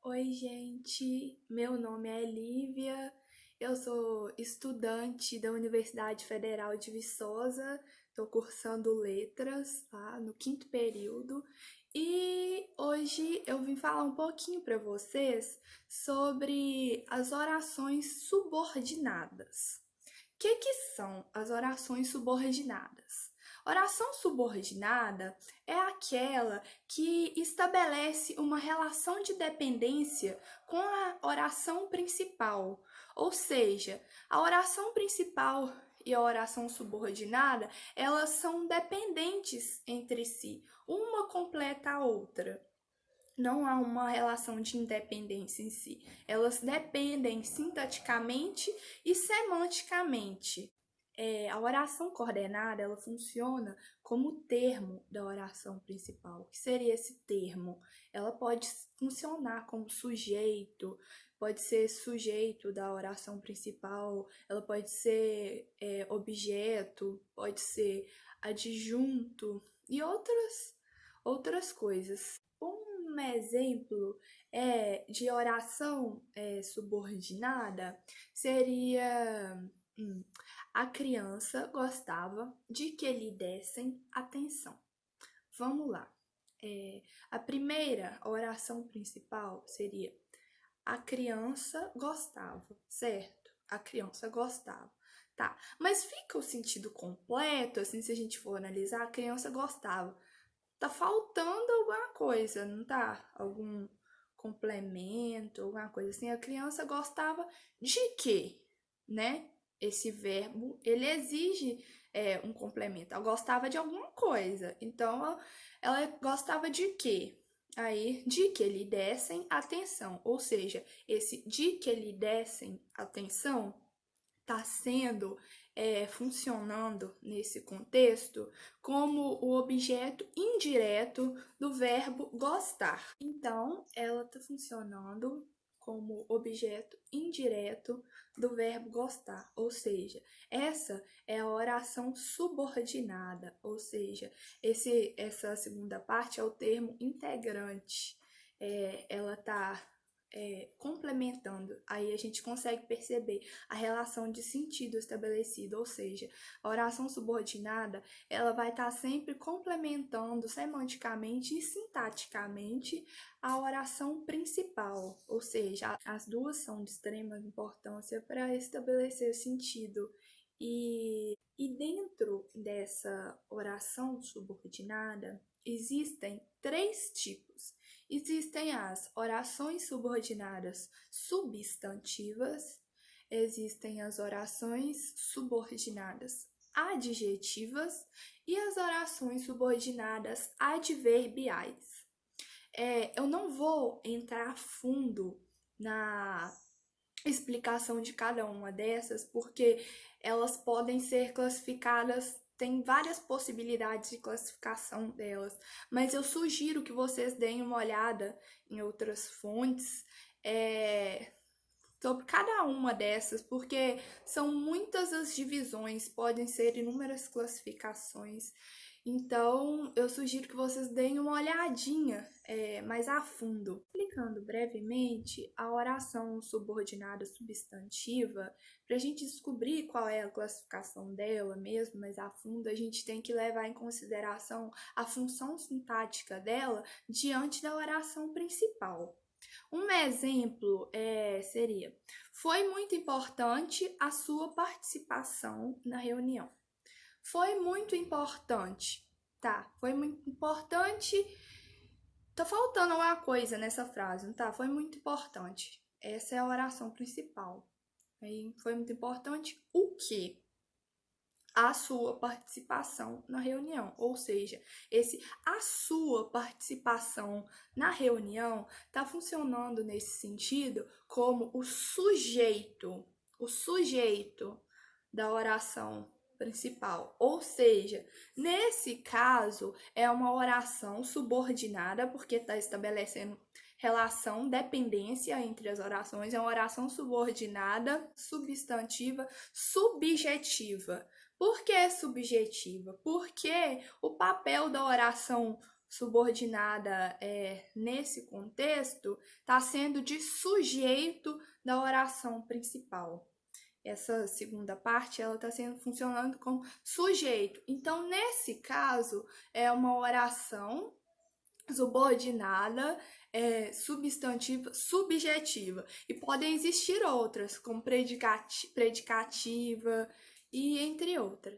Oi, gente. Meu nome é Lívia. Eu sou estudante da Universidade Federal de Viçosa. Estou cursando letras, tá? No quinto período. E hoje eu vim falar um pouquinho para vocês sobre as orações subordinadas. O que são as orações subordinadas? Oração subordinada é aquela que estabelece uma relação de dependência com a oração principal. Ou seja, a oração principal e a oração subordinada, elas são dependentes entre si, uma completa a outra. Não há uma relação de independência em si. Elas dependem sintaticamente e semanticamente. A oração coordenada, ela funciona como termo da oração principal. O que seria esse termo? Ela pode funcionar como sujeito, pode ser sujeito da oração principal, ela pode ser objeto, pode ser adjunto e outras coisas. Um exemplo de oração subordinada seria a criança gostava de que lhe dessem atenção. Vamos lá. A primeira oração principal seria a criança gostava, certo? A criança gostava. Tá, mas fica o sentido completo, assim, se a gente for analisar, a criança gostava. Tá faltando alguma coisa, não tá? Algum complemento, alguma coisa assim. A criança gostava de quê, né? Esse verbo, ele exige um complemento. Ela gostava de alguma coisa. Então, ela gostava de quê? Aí, de que lhe dessem atenção. Ou seja, esse de que lhe dessem atenção está sendo funcionando nesse contexto como o objeto indireto do verbo gostar. Então, ela está funcionando como objeto indireto do verbo gostar, ou seja, essa é a oração subordinada, ou seja, essa segunda parte é o termo integrante. Ela está complementando, aí a gente consegue perceber a relação de sentido estabelecida, ou seja, a oração subordinada, ela vai estar sempre complementando semanticamente e sintaticamente a oração principal, ou seja, as duas são de extrema importância para estabelecer sentido. E dentro dessa oração subordinada, existem três tipos. Existem as orações subordinadas substantivas, existem as orações subordinadas adjetivas e as orações subordinadas adverbiais. Eu não vou entrar a fundo na explicação de cada uma dessas, porque elas podem ser classificadas, tem várias possibilidades de classificação delas, mas eu sugiro que vocês deem uma olhada em outras fontes sobre cada uma dessas, porque são muitas as divisões, podem ser inúmeras classificações. Então, eu sugiro que vocês deem uma olhadinha mais a fundo. Explicando brevemente a oração subordinada substantiva, para a gente descobrir qual é a classificação dela mesmo, mais a fundo, a gente tem que levar em consideração a função sintática dela diante da oração principal. Um exemplo seria: foi muito importante a sua participação na reunião. Foi muito importante. Tá, foi muito importante. Tá faltando alguma coisa nessa frase, não tá? Foi muito importante. Essa é a oração principal. Aí, foi muito importante o quê? A sua participação na reunião. Ou seja, a sua participação na reunião tá funcionando nesse sentido como o sujeito da oração principal. Ou seja, nesse caso, é uma oração subordinada, porque está estabelecendo relação, dependência entre as orações, é uma oração subordinada, substantiva, subjetiva. Por que subjetiva? Porque o papel da oração subordinada nesse contexto está sendo de sujeito da oração principal. Essa segunda parte ela está funcionando como sujeito. Então, nesse caso, é uma oração subordinada, substantiva, subjetiva. E podem existir outras, como predicativa e entre outras.